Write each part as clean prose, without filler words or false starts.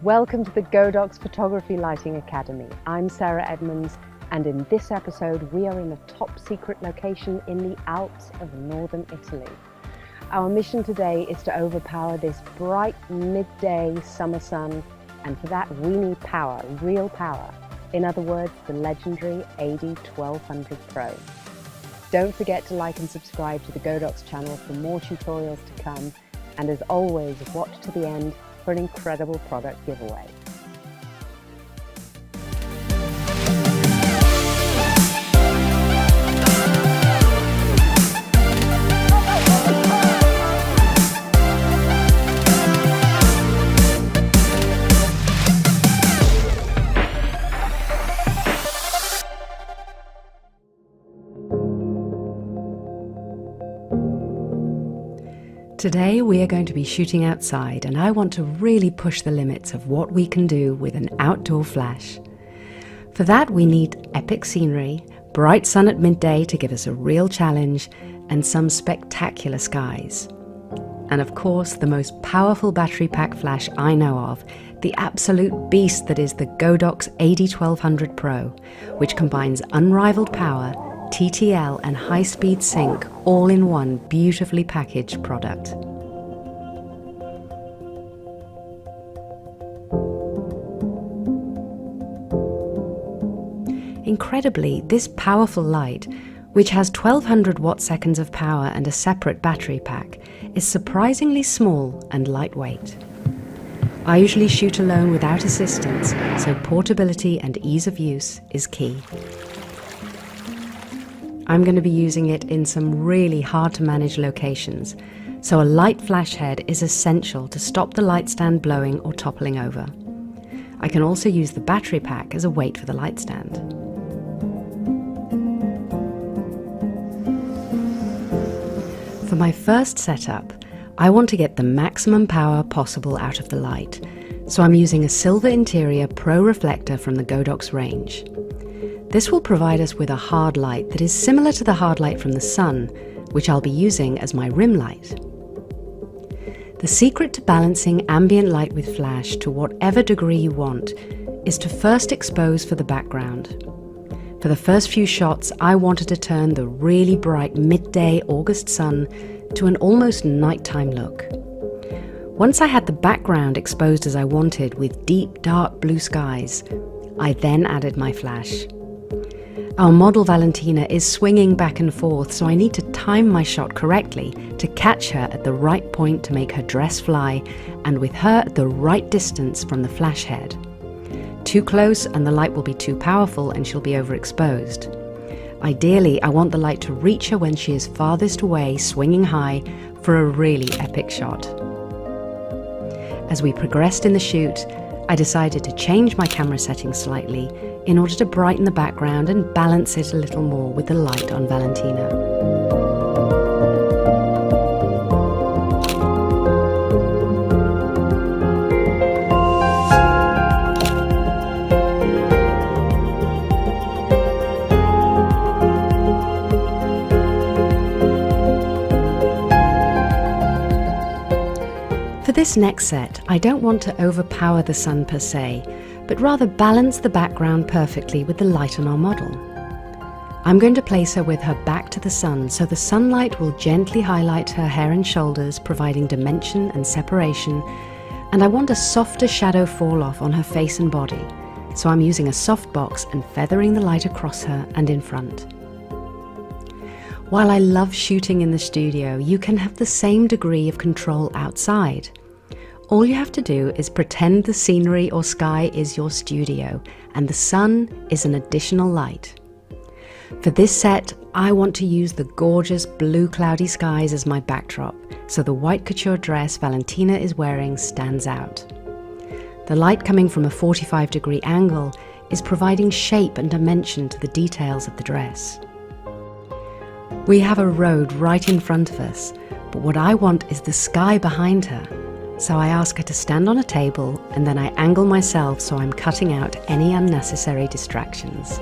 Welcome to the Godox Photography Lighting Academy. I'm Sarah Edmunds, and in this episode we are in a top secret location in the Alps of northern Italy. Our mission today is to overpower this bright midday summer sun, and for that we need power, real power. In other words, the legendary AD1200Pro. Don't forget to like and subscribe to the Godox channel for more tutorials to come, and as always, watch to the end for an incredible product giveaway. Today we are going to be shooting outside, and I want to really push the limits of what we can do with an outdoor flash. For that we need epic scenery, bright sun at midday to give us a real challenge, and some spectacular skies. And of course the most powerful battery pack flash I know of, the absolute beast that is the Godox AD1200Pro, which combines unrivaled power, TTL and high-speed sync all in one beautifully packaged product. Incredibly, this powerful light, which has 1200 watt-seconds of power and a separate battery pack, is surprisingly small and lightweight. I usually shoot alone without assistance, so portability and ease of use is key. I'm going to be using it in some really hard to manage locations, so a light flash head is essential to stop the light stand blowing or toppling over. I can also use the battery pack as a weight for the light stand. For my first setup, I want to get the maximum power possible out of the light, so I'm using a silver interior pro reflector from the Godox range. This will provide us with a hard light that is similar to the hard light from the sun, which I'll be using as my rim light. The secret to balancing ambient light with flash to whatever degree you want is to first expose for the background. For the first few shots, I wanted to turn the really bright midday August sun to an almost nighttime look. Once I had the background exposed as I wanted with deep dark blue skies, I then added my flash. Our model Valentina is swinging back and forth, so I need to time my shot correctly to catch her at the right point to make her dress fly, and with her at the right distance from the flash head. Too close and the light will be too powerful and she'll be overexposed. Ideally, I want the light to reach her when she is farthest away, swinging high, for a really epic shot. As we progressed in the shoot, I decided to change my camera settings slightly in order to brighten the background and balance it a little more with the light on Valentina. For this next set, I don't want to overpower the sun per se, but rather balance the background perfectly with the light on our model. I'm going to place her with her back to the sun, so the sunlight will gently highlight her hair and shoulders, providing dimension and separation, and I want a softer shadow fall off on her face and body, so I'm using a softbox and feathering the light across her and in front. While I love shooting in the studio, you can have the same degree of control outside. All you have to do is pretend the scenery or sky is your studio, and the sun is an additional light. For this set, I want to use the gorgeous blue cloudy skies as my backdrop, so the white couture dress Valentina is wearing stands out. The light coming from a 45-degree angle is providing shape and dimension to the details of the dress. We have a road right in front of us, but what I want is the sky behind her. So I ask her to stand on a table, and then I angle myself so I'm cutting out any unnecessary distractions.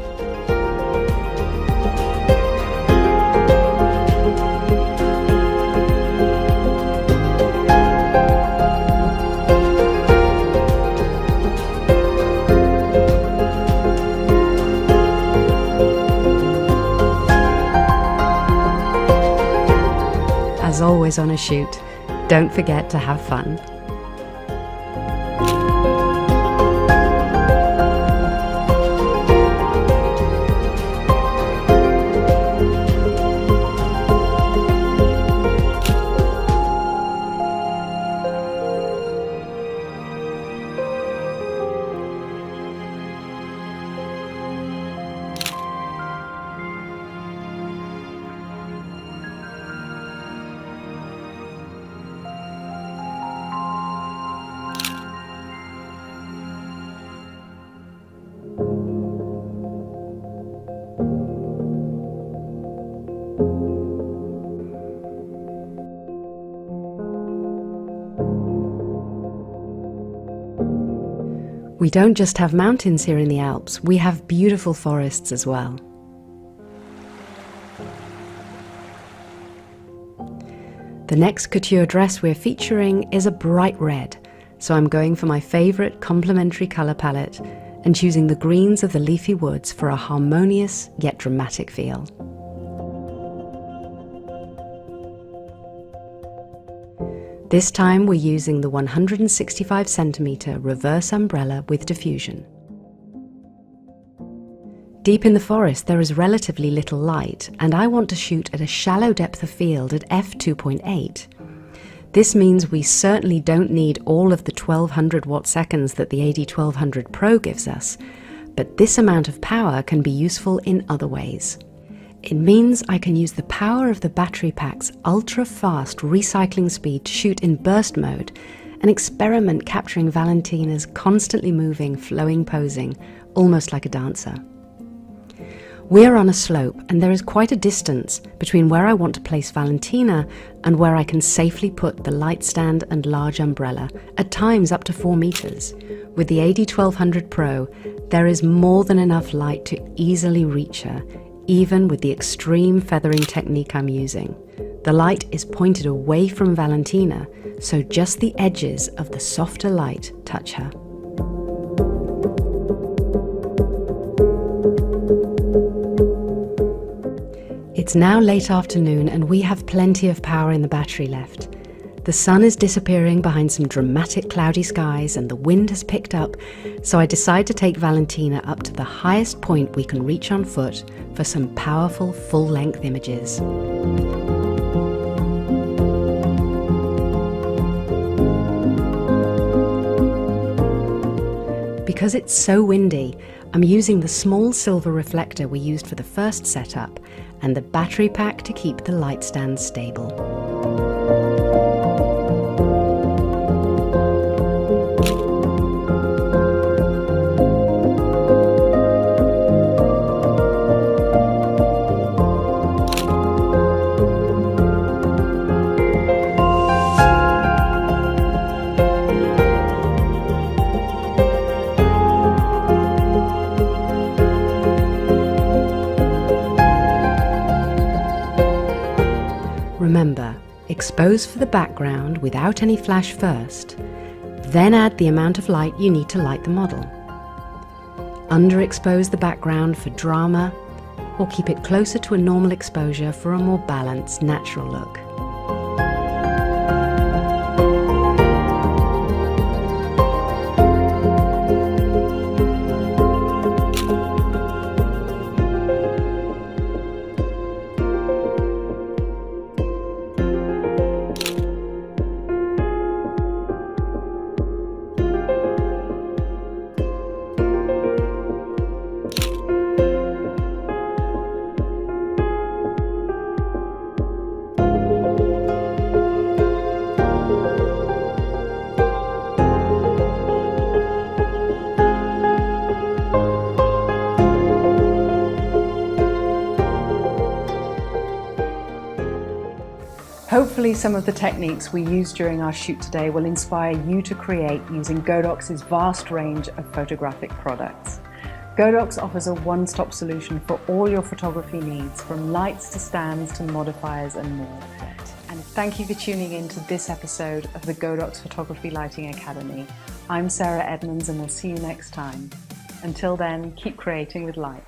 as always on a shoot, don't forget to have fun. We don't just have mountains here in the Alps, we have beautiful forests as well. The next couture dress we're featuring is a bright red, so I'm going for my favourite complementary colour palette and choosing the greens of the leafy woods for a harmonious yet dramatic feel. This time we're using the 165cm reverse umbrella with diffusion. Deep in the forest there is relatively little light, and I want to shoot at a shallow depth of field at f2.8. This means we certainly don't need all of the 1200 watt-seconds that the AD1200Pro gives us, but this amount of power can be useful in other ways. It means I can use the power of the battery pack's ultra-fast recycling speed to shoot in burst mode and experiment capturing Valentina's constantly moving, flowing posing, almost like a dancer. We're on a slope and there is quite a distance between where I want to place Valentina and where I can safely put the light stand and large umbrella, at times up to 4 meters. With the AD1200Pro, there is more than enough light to easily reach her, even with the extreme feathering technique I'm using. The light is pointed away from Valentina, so just the edges of the softer light touch her. It's now late afternoon and we have plenty of power in the battery left. The sun is disappearing behind some dramatic cloudy skies and the wind has picked up, so I decide to take Valentina up to the highest point we can reach on foot for some powerful full-length images. Because it's so windy, I'm using the small silver reflector we used for the first setup and the battery pack to keep the light stand stable. Remember, expose for the background without any flash first, then add the amount of light you need to light the model. Underexpose the background for drama, or keep it closer to a normal exposure for a more balanced, natural look. Hopefully some of the techniques we used during our shoot today will inspire you to create using Godox's vast range of photographic products. Godox offers a one-stop solution for all your photography needs, from lights to stands to modifiers and more. And thank you for tuning in to this episode of the Godox Photography Lighting Academy. I'm Sarah Edmunds and we'll see you next time. Until then, keep creating with light.